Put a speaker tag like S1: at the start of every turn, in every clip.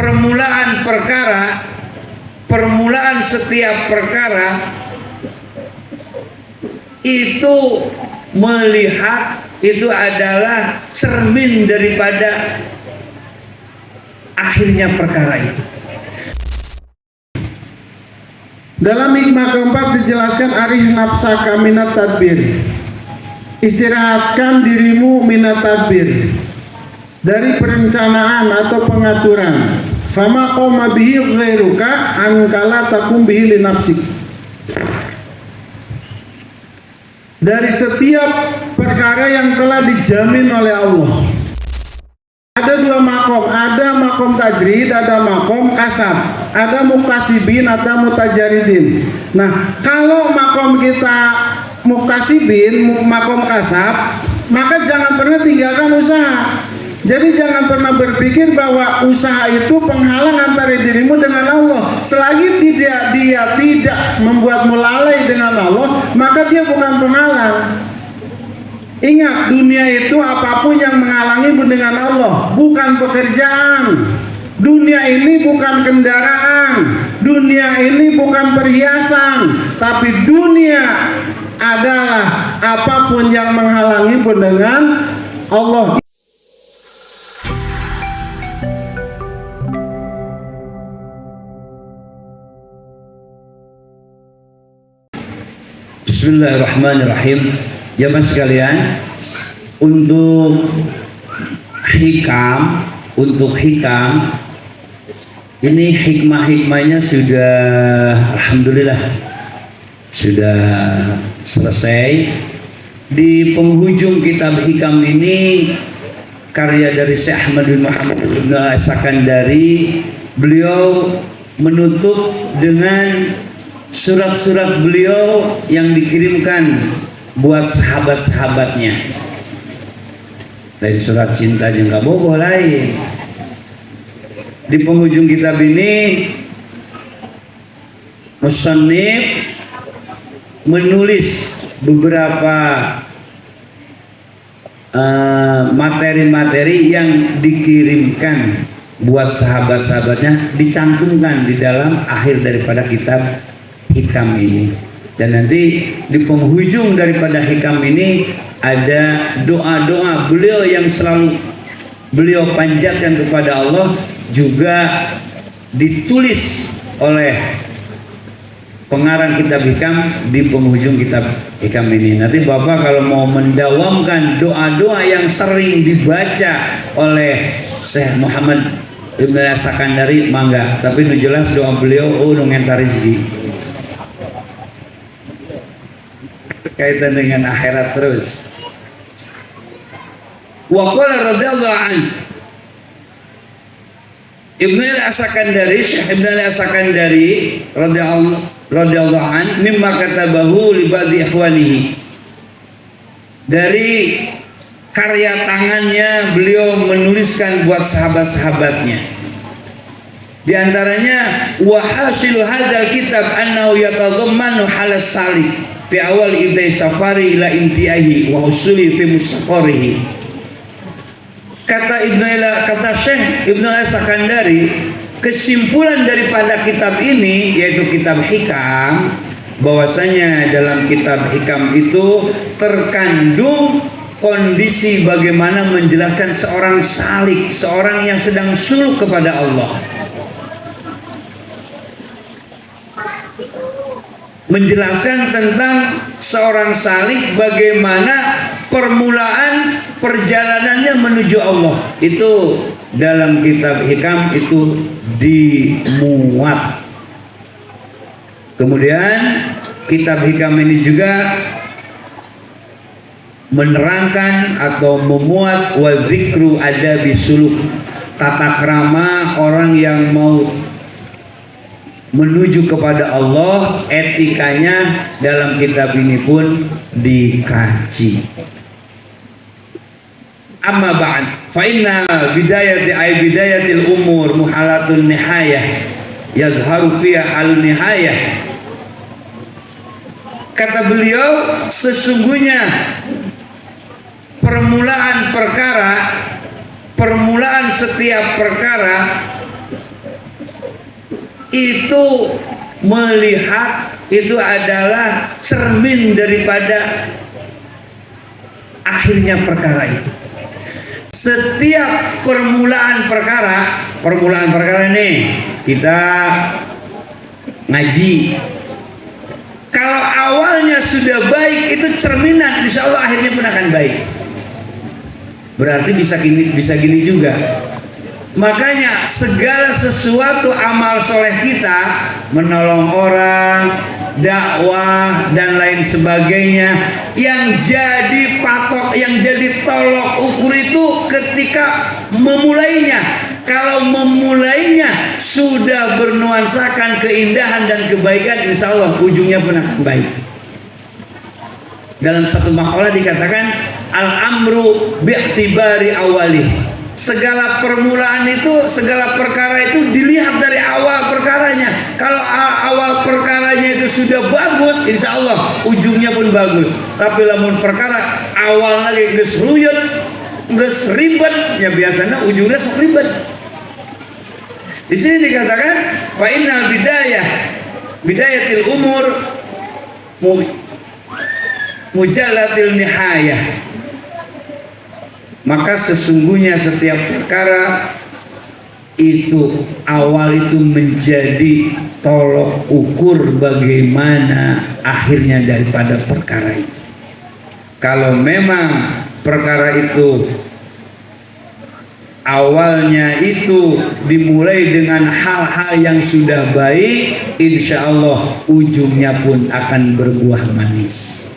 S1: permulaan perkara, permulaan setiap perkara itu melihat, itu adalah cermin daripada akhirnya perkara itu.
S2: Dalam hikmah keempat dijelaskan arih nafsaka minat tadbir. Istirahatkan dirimu minat tadbir, dari perencanaan atau pengaturan. Fama qoma bihi ghairuka ankala takum bihi li nafsik. Dari setiap perkara yang telah dijamin oleh Allah. Ada dua makom, ada makom tajrid, ada makom kasab, ada muktasibin, ada mutajaridin. Nah, kalau makom kita muktasibin, makom kasab, maka jangan pernah tinggalkan usaha. Jadi jangan pernah berpikir bahwa usaha itu penghalang antara dirimu dengan Allah. Selagi dia tidak membuatmu lalai dengan Allah, maka dia bukan penghalang. Ingat, dunia itu apapun yang menghalangimu dengan Allah, bukan pekerjaan. Dunia ini bukan kendaraan, dunia ini bukan perhiasan, tapi dunia adalah apapun yang menghalangimu dengan Allah.
S1: Bismillahirrahmanirrahim. Jamaah sekalian, untuk hikam ini hikmah-hikmahnya sudah alhamdulillah sudah selesai. Di penghujung kitab hikam ini karya dari Syekh Ahmad bin Muhammad bin As-Sakandari, beliau menutup dengan surat-surat beliau yang dikirimkan buat sahabat-sahabatnya. Lain surat cinta jeung bogoh lain. Di penghujung kitab ini musannif menulis beberapa materi-materi yang dikirimkan buat sahabat-sahabatnya, dicantumkan di dalam akhir daripada kitab hikam ini. Dan nanti di penghujung daripada hikam ini ada doa-doa beliau yang selalu beliau panjatkan kepada Allah, juga ditulis oleh pengarang kitab hikam di penghujung kitab hikam ini. Nanti Bapak kalau mau mendawamkan doa-doa yang sering dibaca oleh Syekh Muhammad Ibn As-Sakandari, mangga. Tapi nu jelas doa beliau nu ngentar rezeki, kaitan dengan akhirat terus. Wa qala radhiyallahu an Ibnu As-Sakandari, Syekh Ibnu As-Sakandari radhiyallahu an mimma katabahu li ba'di ikhwanihi, dari karya tangannya beliau menuliskan buat sahabat-sahabatnya. Di antaranya wa hasilu hadzal kitab annahu yatadhammanu halas salik fi awal idai safari ila intiahi wa husuli fi mustaqarihi. Kata Syekh Ibnu As-Sakandari, kesimpulan daripada kitab ini yaitu kitab hikam, bahwasanya dalam kitab hikam itu terkandung kondisi bagaimana menjelaskan seorang salik, seorang yang sedang suluk kepada Allah, menjelaskan tentang seorang salik, bagaimana permulaan perjalanannya menuju Allah. Itu dalam kitab hikam itu dimuat. Kemudian kitab hikam ini juga menerangkan atau memuat wa dzikru adabi suluk, tata krama orang yang mau menuju kepada Allah, etikanya dalam kitab ini pun dikaji. Amma ba'd, fa inna bidayatil umur muhalatun nihayah yadharu fiha alun nihayah. Kata beliau, sesungguhnya permulaan perkara, permulaan setiap perkara itu melihat itu adalah cermin daripada akhirnya perkara itu. Setiap permulaan perkara nih kita ngaji. Kalau awalnya sudah baik, itu cerminan, insya Allah akhirnya pun akan baik. Berarti bisa gini juga. Makanya segala sesuatu amal soleh kita, menolong orang, dakwah dan lain sebagainya, yang jadi patok, yang jadi tolok ukur itu ketika memulainya. Kalau memulainya sudah bernuansakan keindahan dan kebaikan, insya Allah ujungnya pun akan baik. Dalam satu makalah dikatakan al-amru bi'tibari awali. Segala permulaan itu, segala perkara itu dilihat dari awal perkaranya. Kalau awal perkaranya itu sudah bagus, insya Allah ujungnya pun bagus. Tapi lamun perkara awal lagi geus ruyut, geus ribet, ya biasanya ujungnya sok ribet. Di sini dikatakan fa innal bidayatil umur mujallatil nihayah. Maka sesungguhnya setiap perkara itu awal itu menjadi tolok ukur bagaimana akhirnya daripada perkara itu. Kalau memang perkara itu awalnya itu dimulai dengan hal-hal yang sudah baik, insya Allah ujungnya pun akan berbuah manis.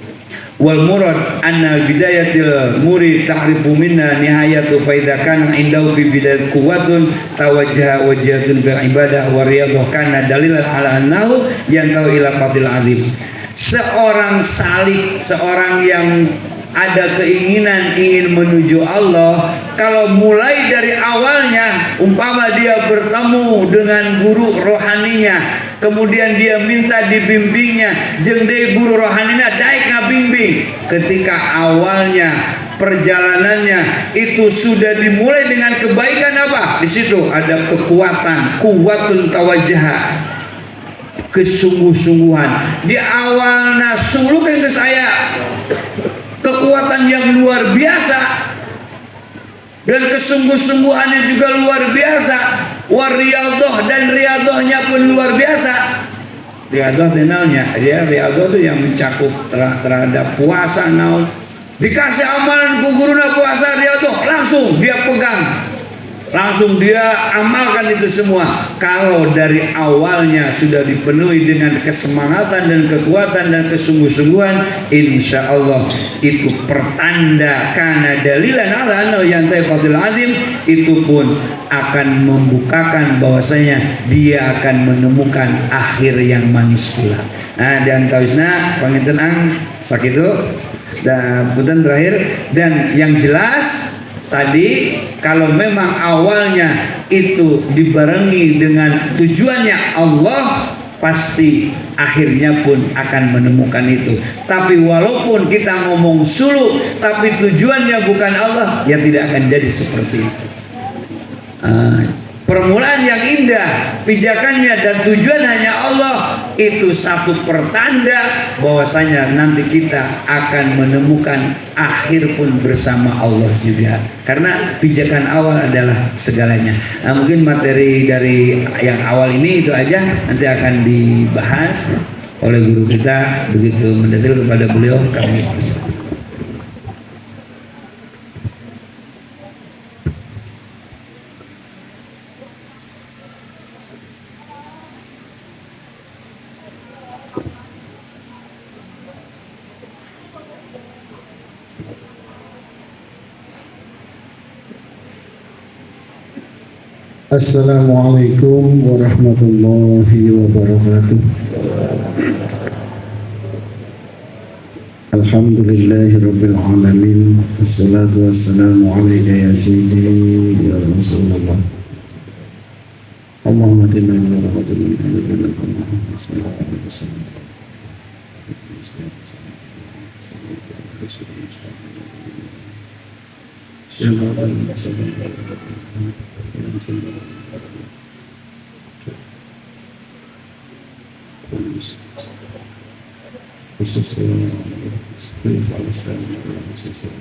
S1: Wal murad annal bidayatil murid tahribu minna nihayatu fa idza kana indahu fi bidayat quwwatun tawajjaha wajhatun bil ibadah wa riyadhah kana dalilan ala annahu yantahu ila qatil azim. Seorang salik, seorang yang ada keinginan ingin menuju Allah, kalau mulai dari awalnya, umpama dia bertemu dengan guru rohaninya, kemudian dia minta dibimbingnya, jeung deui guru rohaninya daek ngabimbing. Ketika awalnya perjalanannya itu sudah dimulai dengan kebaikan, apa? Di situ ada kekuatan, kuwatun tawajjaha, kesungguh-sungguhan. Di awalnya suluk yang saya kekuatan yang luar biasa dan kesungguh-sungguhannya juga luar biasa. Wariyadhah, dan riyadhahnya pun luar biasa. Riyadhah tenaunya, dia riyadhah itu yang mencakup terhadap puasa naon. Dikasih amalan ku guruna puasa riyadhah, langsung dia pegang. Langsung dia amalkan itu semua. Kalau dari awalnya sudah dipenuhi dengan kesemangatan dan kekuatan dan kesungguh-sungguhan, insya Allah itu pertanda karena dalilan ala annahu yantahi fadil azim, itu pun akan membukakan bahwasanya dia akan menemukan akhir yang manis pula. Nah, dan tawisna panginten ang sakitu dan punten terakhir, dan yang jelas tadi kalau memang awalnya itu dibarengi dengan tujuannya Allah, pasti akhirnya pun akan menemukan itu. Tapi walaupun kita ngomong suluk tapi tujuannya bukan Allah, ya tidak akan jadi seperti itu. Permulaan yang indah, pijakannya dan tujuan hanya Allah, itu satu pertanda bahwasanya nanti kita akan menemukan akhir pun bersama Allah juga. Karena pijakan awal adalah segalanya. Nah, mungkin materi dari yang awal ini itu aja, nanti akan dibahas oleh guru kita begitu mendetail. Kepada beliau kami persilakan.
S2: Assalamualaikum warahmatullahi wabarakatuh. Alhamdulillahi rabbil alamin. Assalatu wassalamu alaika ya sayyidi ya Rasulullah. Allahumma inna lillahi wa inna ilaihi raji'un. khususnya di Palestina khususnya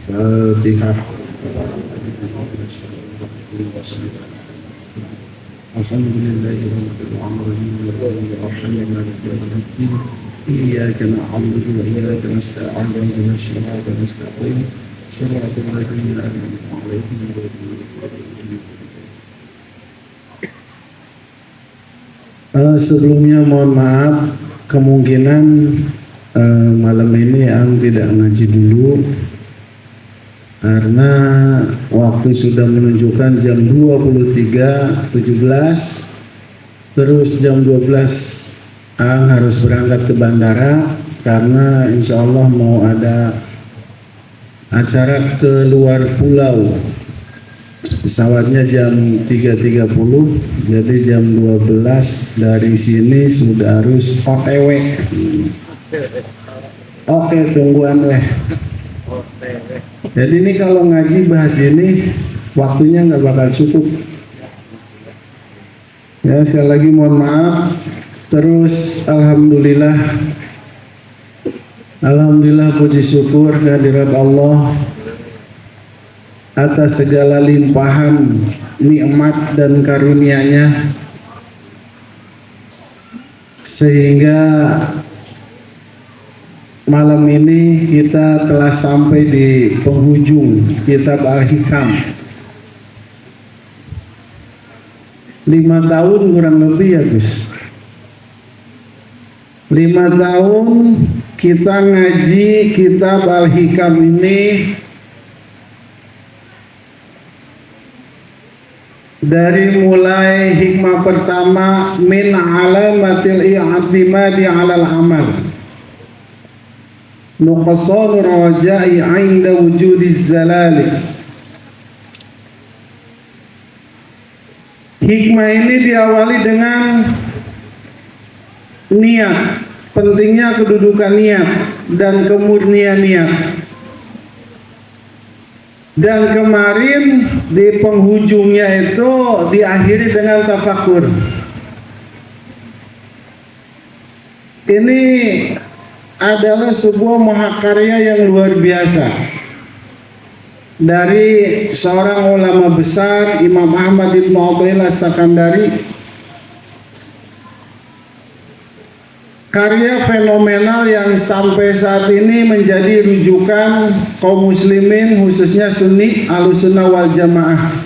S2: Fatihah. Alhamdulillahirabbil alamin arrahmanir rahim iyyaka na'budu wa iyyaka nasta'in ihdinas siratal mustaqim siratal ladzina an'amta 'alaihim ghairil maghdubi 'alaihim. Sebelumnya mohon maaf, kemungkinan malam ini Ang tidak ngaji dulu karena waktu sudah menunjukkan jam 23.17, terus jam 12 Ang harus berangkat ke bandara karena insya Allah mau ada acara ke luar pulau. Pesawatnya jam 3.30, jadi jam 12 dari sini sudah harus OTW. Oke, tungguan weh. Jadi ini kalau ngaji bahas ini waktunya nggak bakal cukup. Ya, sekali lagi mohon maaf. Terus alhamdulillah puji syukur kehadirat Allah atas segala limpahan nikmat dan karunia-Nya, sehingga malam ini kita telah sampai di penghujung kitab Al-Hikam. 5 tahun kurang lebih ya Gus. 5 tahun kita ngaji kitab Al-Hikam ini, dari mulai hikmah pertama min alamatil i'timadi 'alal amal, nuqsanur raja'i 'inda wujudiz zalali. Hikmah ini diawali dengan niat, pentingnya kedudukan niat dan kemurnian niat. Dan kemarin di penghujungnya itu diakhiri dengan tafakur. Ini adalah sebuah mahakarya yang luar biasa dari seorang ulama besar, Imam Ahmad Ibn Athaillah As-Sakandari. Karya fenomenal yang sampai saat ini menjadi rujukan kaum muslimin, khususnya Sunni Ahlussunnah wal Jamaah,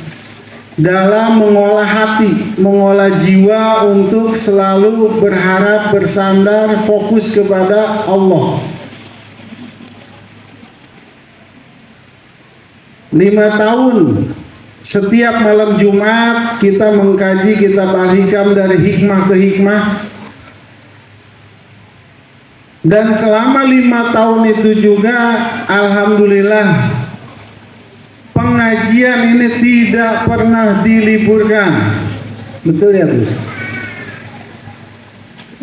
S2: dalam mengolah hati, mengolah jiwa untuk selalu berharap, bersandar, fokus kepada Allah. 5 tahun setiap malam Jumat kita mengkaji kitab Al-Hikam dari hikmah ke hikmah. Dan selama 5 tahun itu juga alhamdulillah pengajian ini tidak pernah diliburkan. Betul ya Gus?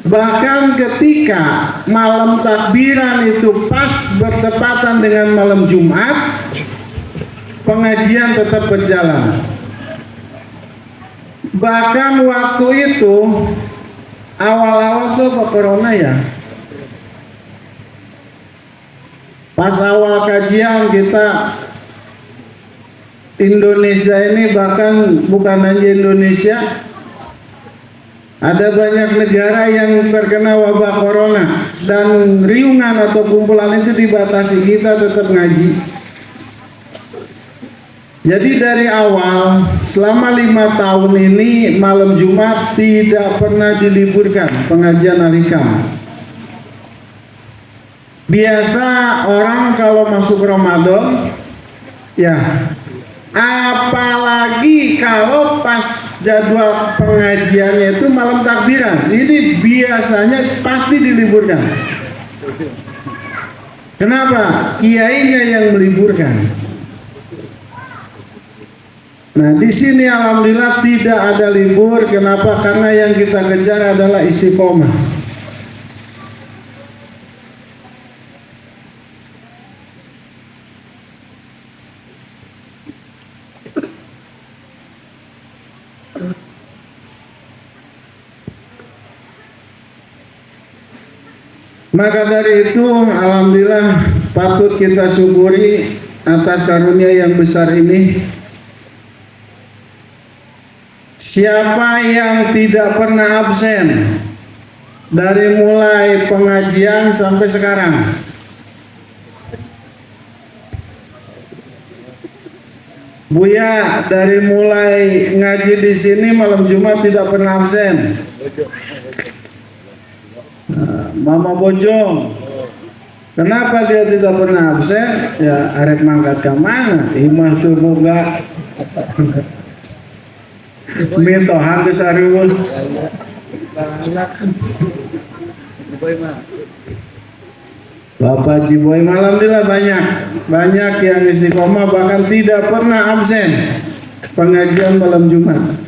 S2: Bahkan ketika malam takbiran itu pas bertepatan dengan malam Jumat, pengajian tetap berjalan. Bahkan waktu itu awal-awal tuh corona ya, pas awal kajian kita Indonesia ini, bahkan bukan hanya Indonesia, ada banyak negara yang terkena wabah corona dan riungan atau kumpulan itu dibatasi, kita tetap ngaji. Jadi dari awal selama 5 tahun ini malam Jumat tidak pernah diliburkan pengajian Al-Hikam. Biasa orang kalau masuk Ramadan, ya, apalagi kalau pas jadwal pengajiannya itu malam takbiran, ini biasanya pasti diliburkan. Kenapa? Kiainya yang meliburkan. Nah, di sini alhamdulillah tidak ada libur. Kenapa? Karena yang kita kejar adalah istiqomah. Maka dari itu, alhamdulillah patut kita syukuri atas karunia yang besar ini. Siapa yang tidak pernah absen dari mulai pengajian sampai sekarang? Buya, dari mulai ngaji di sini malam Jumat tidak pernah absen. Mama Bojong, kenapa dia tidak pernah absen? Ya, arek mangkat ke mana? Imah tuh boga. Mitohan ke sariwun. Bapak Ciboy, alhamdulillah banyak yang istiqomah bahkan tidak pernah absen pengajian malam Jumat.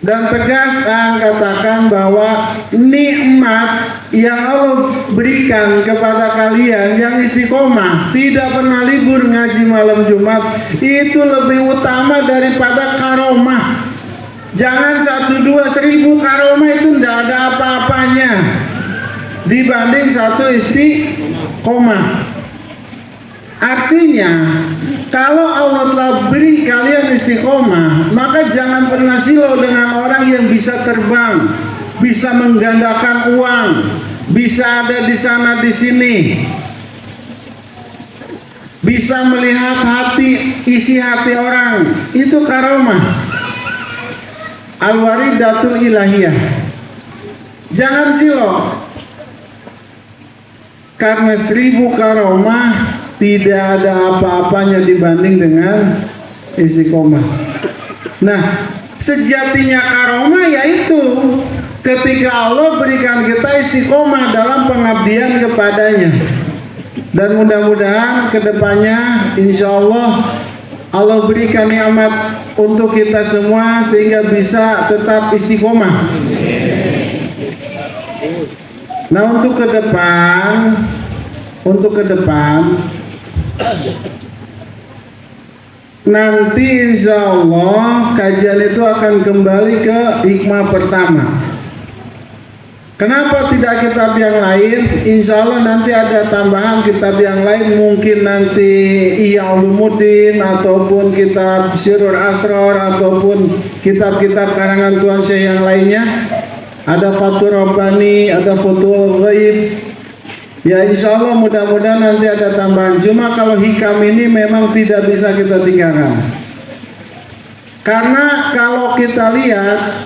S2: Dan tegas katakan bahwa nikmat yang Allah berikan kepada kalian yang istiqomah tidak pernah libur ngaji malam Jumat itu lebih utama daripada karomah. Jangan 1, 2, 1000 karomah itu tidak ada apa-apanya dibanding 1 istiqomah. Artinya, kalau Allah telah beri kalian istiqomah, maka jangan pernah silau dengan orang yang bisa terbang, bisa menggandakan uang, bisa ada di sana di sini, bisa melihat hati, isi hati orang. Itu karomah. Al-waridatul ilahiyah. Jangan silau. Karena 1000 karomah tidak ada apa-apanya dibanding dengan istiqomah. Nah, sejatinya karomah yaitu ketika Allah berikan kita istiqomah dalam pengabdian kepadanya. Dan mudah-mudahan kedepannya insya Allah berikan nikmat untuk kita semua sehingga bisa tetap istiqomah. Nah, untuk ke depan nanti insya Allah kajian itu akan kembali ke hikmah pertama. Kenapa tidak kitab yang lain? Insya Allah nanti ada tambahan kitab yang lain, mungkin nanti Ihya Ulumuddin ataupun kitab Sirrul Asrar ataupun kitab-kitab karangan Tuan Syekh yang lainnya. Ada Fathur Rabbani, ada Futhul Ghaib. Ya insya Allah mudah-mudahan nanti ada tambahan. Cuma kalau hikam ini memang tidak bisa kita tinggalkan. Karena kalau kita lihat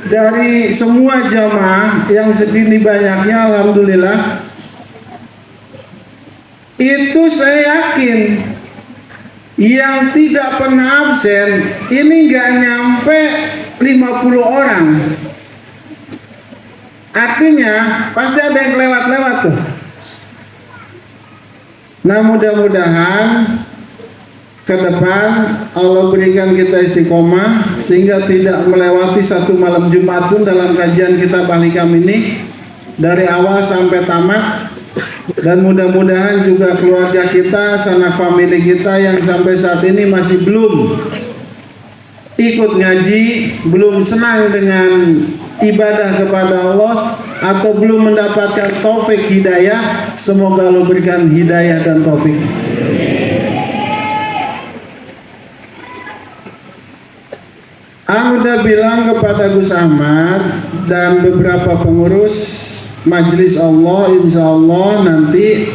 S2: dari semua jamaah yang segini banyaknya, alhamdulillah, itu saya yakin yang tidak pernah absen ini nggak nyampe 50 orang. Artinya pasti ada yang lewat-lewat tuh. Nah, mudah-mudahan ke depan Allah berikan kita istiqomah sehingga tidak melewati 1 malam Jumat pun dalam kajian kitab Al-Hikam ini dari awal sampai tamat. Dan mudah-mudahan juga keluarga kita, sanak famili kita yang sampai saat ini masih belum ikut ngaji, belum senang dengan ibadah kepada Allah atau belum mendapatkan taufik hidayah, semoga Allah berikan hidayah dan taufik. Aku udah bilang kepada Gus Ahmad dan beberapa pengurus Majelis Allah, insya Allah nanti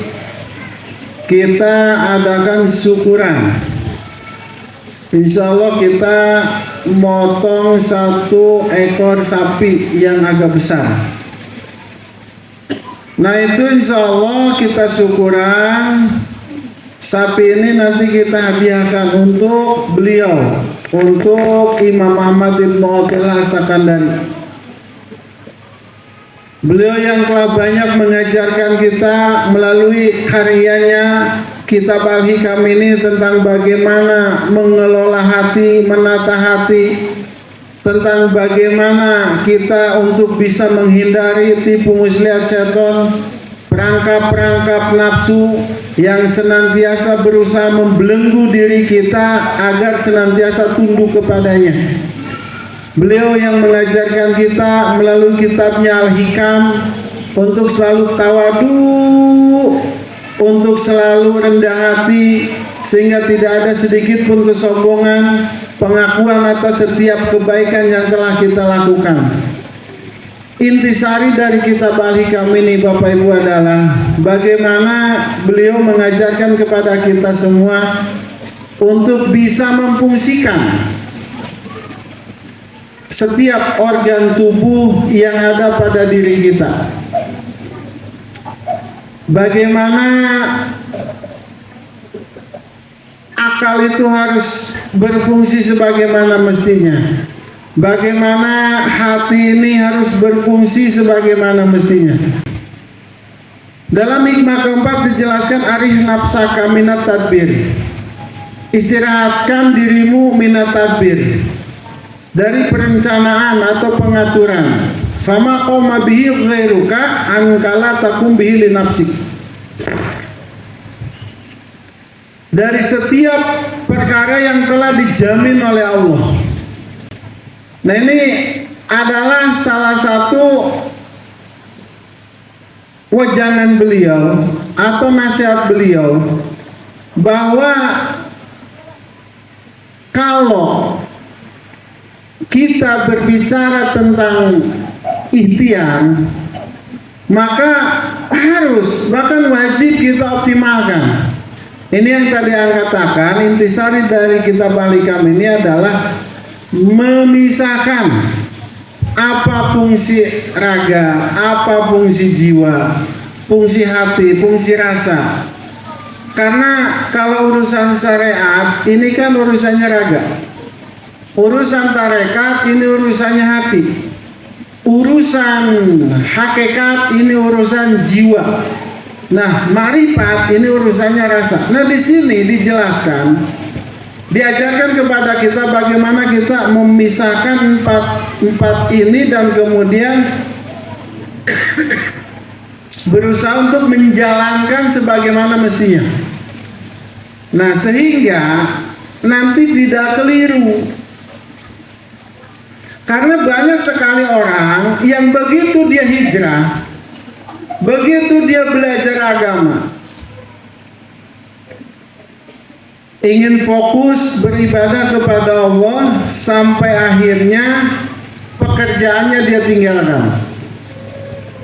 S2: kita adakan syukuran. Insya Allah kita motong 1 ekor sapi yang agak besar. Nah itu insya Allah kita syukuran. Sapi ini nanti kita hadiahkan untuk beliau, untuk Imam Ahmad Ibn Athilah As-Sakandari. Beliau yang telah banyak mengajarkan kita melalui karyanya kitab Al-Hikam ini tentang bagaimana mengelola hati, menata hati, tentang bagaimana kita untuk bisa menghindari tipu muslihat setan, perangkap-perangkap nafsu yang senantiasa berusaha membelenggu diri kita agar senantiasa tunduk kepadanya. Beliau yang mengajarkan kita melalui kitabnya Al-Hikam untuk selalu tawadu, untuk selalu rendah hati, sehingga tidak ada sedikit pun kesombongan, pengakuan atas setiap kebaikan yang telah kita lakukan. Intisari dari kitab Al-Hikam ini Bapak Ibu adalah bagaimana beliau mengajarkan kepada kita semua untuk bisa memfungsikan setiap organ tubuh yang ada pada diri kita. Bagaimana akal itu harus berfungsi sebagaimana mestinya. Bagaimana hati ini harus berfungsi sebagaimana mestinya. Dalam hikmah keempat dijelaskan arih nafsaka minat tadbir. Istirahatkan dirimu minat tadbir, dari perencanaan atau pengaturan. Fama qoma bihi ghairuka ankala takum bihi li nafsik. Dari setiap perkara yang telah dijamin oleh Allah. Nah, ini adalah salah satu wejangan beliau atau nasihat beliau, bahwa kalau kita berbicara tentang ikhtiar, maka harus, bahkan wajib kita optimalkan. Ini yang tadi Anda katakan, intisari dari kitab Al-Hikam ini adalah memisahkan apa fungsi raga, apa fungsi jiwa, fungsi hati, fungsi rasa. Karena kalau urusan syariat ini kan urusannya raga, urusan tarekat ini urusannya hati, urusan hakikat ini urusan jiwa. Nah, ma'rifat ini urusannya rasa. Nah, di sini dijelaskan, diajarkan kepada kita bagaimana kita memisahkan empat ini dan kemudian berusaha untuk menjalankan sebagaimana mestinya. Nah, sehingga nanti tidak keliru. Karena banyak sekali orang yang begitu dia hijrah, begitu dia belajar agama, ingin fokus beribadah kepada Allah, sampai akhirnya pekerjaannya dia tinggalkan.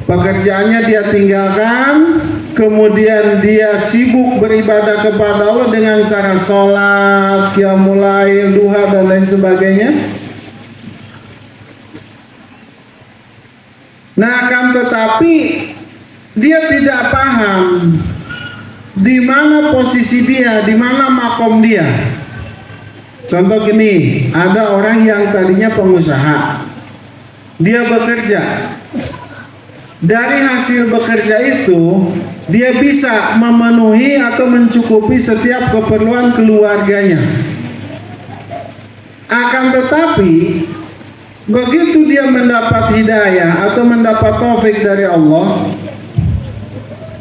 S2: Pekerjaannya dia tinggalkan, kemudian dia sibuk beribadah kepada Allah dengan cara sholat, qiyamul lail, duha dan lain sebagainya. Nah, akan tetapi dia tidak paham di mana posisi dia, di mana makom dia. Contoh gini, ada orang yang tadinya pengusaha, dia bekerja. Dari hasil bekerja itu, dia bisa memenuhi atau mencukupi setiap keperluan keluarganya. Akan tetapi, begitu dia mendapat hidayah atau mendapat taufik dari Allah,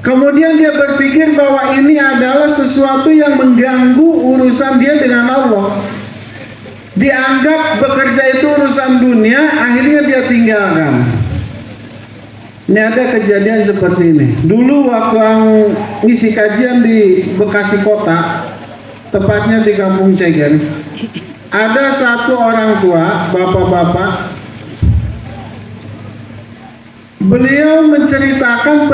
S2: kemudian dia berpikir bahwa ini adalah sesuatu yang mengganggu urusan dia dengan Allah. Dianggap bekerja itu urusan dunia, akhirnya dia tinggalkan. Ini ada kejadian seperti ini. Dulu waktu ngisi kajian di Bekasi Kota, tepatnya di Kampung Ceger, ada satu orang tua, bapak-bapak, beliau menceritakan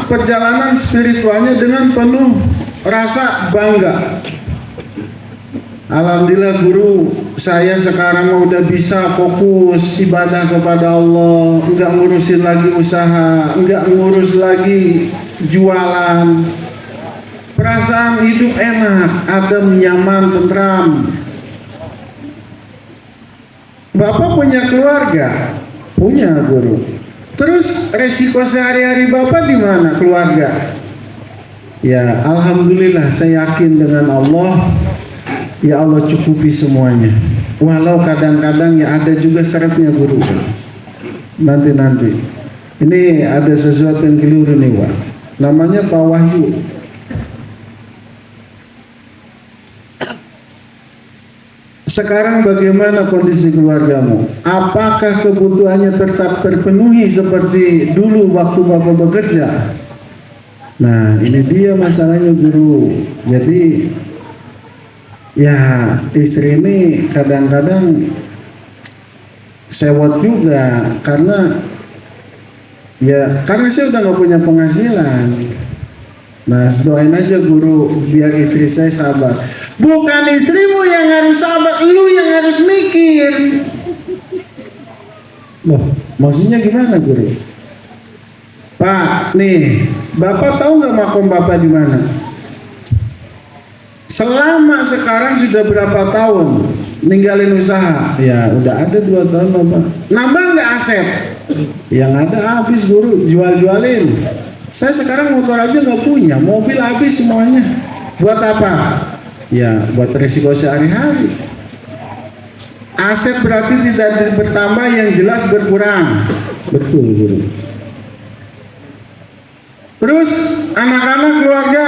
S2: perjalanan spiritualnya dengan penuh rasa bangga. Alhamdulillah guru, saya sekarang udah bisa fokus ibadah kepada Allah, enggak ngurusin lagi usaha, enggak ngurus lagi jualan. Perasaan hidup enak, adem, nyaman, tentram. Bapak punya keluarga? Punya guru. Terus resiko sehari-hari Bapak di mana? Keluarga. Ya, alhamdulillah saya yakin dengan Allah, ya Allah cukupi semuanya. Walau kadang-kadang ya ada juga syaratnya guru. Nanti. Ini ada sesuatu yang keliru nih, Pak. Namanya Pak Wahyu. Sekarang bagaimana kondisi keluargamu? Apakah kebutuhannya tetap terpenuhi seperti dulu waktu Bapak bekerja? Nah, ini dia masalahnya guru. Jadi ya istri ini kadang-kadang sewot juga karena saya udah nggak punya penghasilan. Nah, doain aja guru biar istri saya sabar. Bukan istrimu yang harus sabar, lu yang harus mikir. Loh, maksudnya gimana guru? Pak, nih, Bapak tahu nggak makom Bapak di mana? Selama sekarang sudah berapa tahun ninggalin usaha? Ya, udah ada 2 tahun Bapak. Nambah nggak aset? Yang ada habis guru, jual-jualin. Saya sekarang motor aja nggak punya, mobil habis semuanya. Buat apa? Ya, buat resiko sehari-hari. Aset berarti tidak bertambah, yang jelas berkurang. Betul guru. Terus anak-anak keluarga,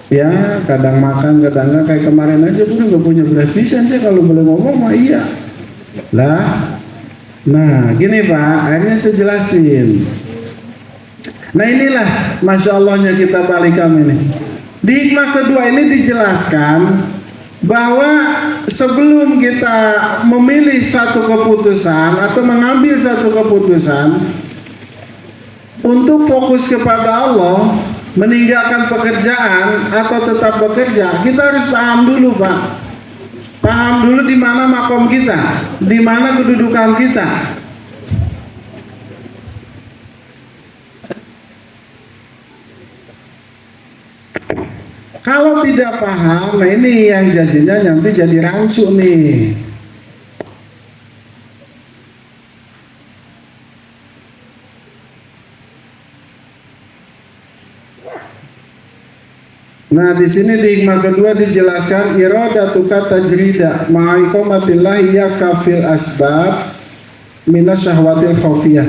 S2: ya kadang makan, kadang nggak. Kayak kemarin aja guru nggak punya beras pisan sih, kalau boleh ngomong mah iya. Lah, nah gini Pak, akhirnya saya jelasin. Nah inilah Masya Allahnya kita balikam ini. Di hikmah kedua ini dijelaskan bahwa sebelum kita memilih satu keputusan atau mengambil satu keputusan untuk fokus kepada Allah, meninggalkan pekerjaan atau tetap bekerja, kita harus paham dulu Pak. Paham dulu di mana makom kita, di mana kedudukan kita. Kalau tidak paham, nah ini yang jadinya nanti jadi rancu nih. Nah, di sini di hikmah kedua dijelaskan iradatuka tajrida ma'iqamatillah ya kafil asbab minas syahwatil khawfiyah.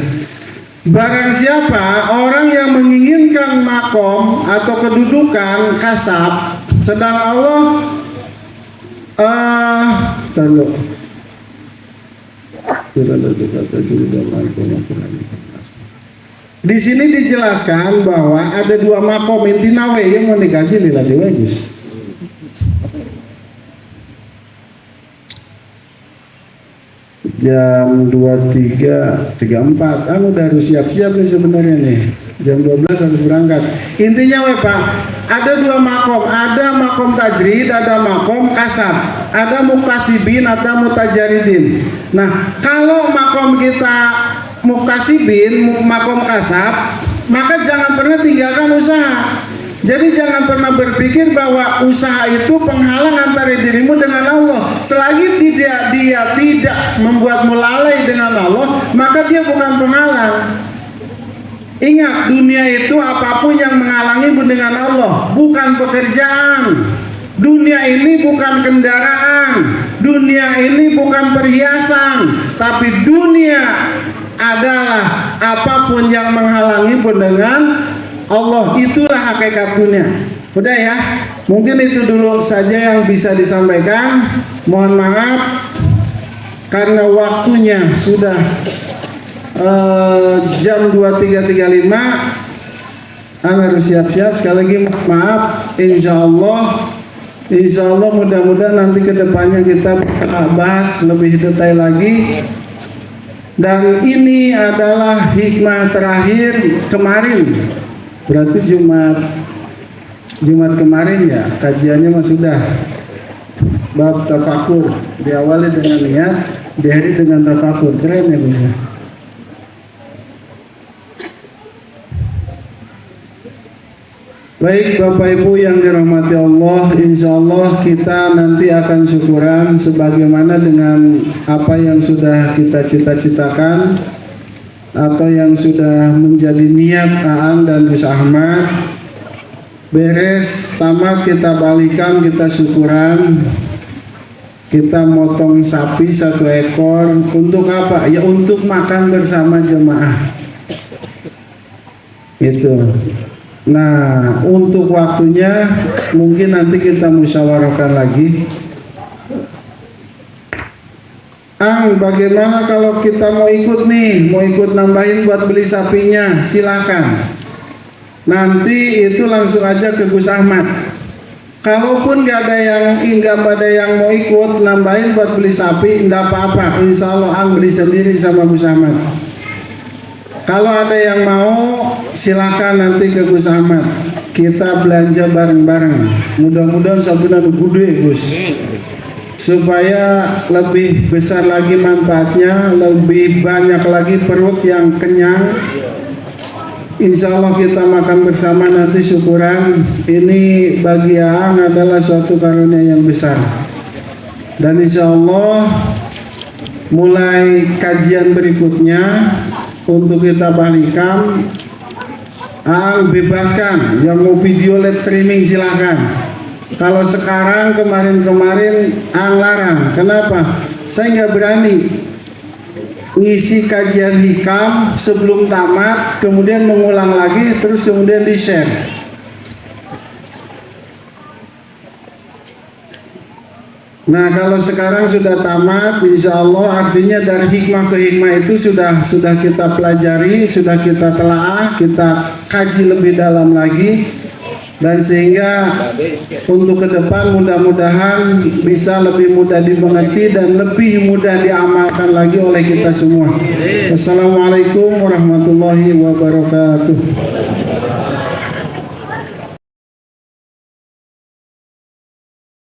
S2: Barang siapa orang yang menginginkan makom atau kedudukan kasab, sedang Allah di sini dijelaskan bahwa ada 2 makom intina we yang mau dikaji lila dewagus. Jam 23.34 udah harus siap-siap nih sebenarnya nih. Jam 12 harus berangkat. Intinya we Pak, ada 2 makom, ada makom tajrid, ada makom kasab, ada muktasibin, ada mutajaridin. Nah, kalau makom kita muktasibin, makom kasab, maka jangan pernah tinggalkan usaha. Jadi jangan pernah berpikir bahwa usaha itu penghalang antara dirimu dengan Allah. Selagi dia tidak membuatmu lalai dengan Allah, maka dia bukan penghalang. Ingat, dunia itu apapun yang menghalangimu dengan Allah, bukan pekerjaan. Dunia ini bukan kendaraan, dunia ini bukan perhiasan, tapi dunia adalah apapun yang menghalangimu dengan Allah. Itulah hakikat dunia. Udah ya, mungkin itu dulu saja yang bisa disampaikan. Mohon maaf karena waktunya sudah jam 23.35. Harus siap-siap. Sekali lagi maaf. Insya Allah mudah-mudahan nanti kedepannya kita bahas lebih detail lagi. Dan ini adalah hikmah terakhir kemarin. Berarti Jumat kemarin ya, kajiannya mah sudah bab tafakur, diawali dengan niat, diakhiri dengan tafakur. Keren ya bisa. Baik Bapak Ibu yang dirahmati Allah, insya Allah kita nanti akan syukuran sebagaimana dengan apa yang sudah kita cita-citakan atau yang sudah menjadi niat Aan dan Gus Ahmad. Beres tamat kita balikan, kita syukuran, kita motong sapi 1 ekor. Untuk apa? Ya untuk makan bersama jemaah itu. Nah, untuk waktunya mungkin nanti kita musyawarahkan lagi. Kang, bagaimana kalau kita mau ikut nih, mau ikut nambahin buat beli sapinya, silakan. Nanti itu langsung aja ke Gus Ahmad. Kalaupun nggak ada yang mau ikut nambahin buat beli sapi, enggak apa-apa. Insya Allah Ang beli sendiri sama Gus Ahmad. Kalau ada yang mau, silakan nanti ke Gus Ahmad. Kita belanja bareng-bareng. Mudah-mudahan sapinya gede, Gus. Supaya lebih besar lagi manfaatnya, lebih banyak lagi perut yang kenyang. Insya Allah kita makan bersama nanti syukuran. Ini bagi Aang adalah suatu karunia yang besar. Dan insya Allah mulai kajian berikutnya untuk kita balikan, Aang bebaskan. Yang mau video live streaming silahkan. Kalau sekarang kemarin Aang larang. Kenapa? Saya nggak berani ngisi kajian hikam sebelum tamat, kemudian mengulang lagi, terus kemudian di-share. Nah, kalau sekarang sudah tamat, insya Allah artinya dari hikmah ke hikmah itu sudah kita pelajari, sudah kita telaah, kita kaji lebih dalam lagi. Dan sehingga untuk ke depan mudah-mudahan bisa lebih mudah dimengerti dan lebih mudah diamalkan lagi oleh kita semua. Wassalamualaikum warahmatullahi wabarakatuh.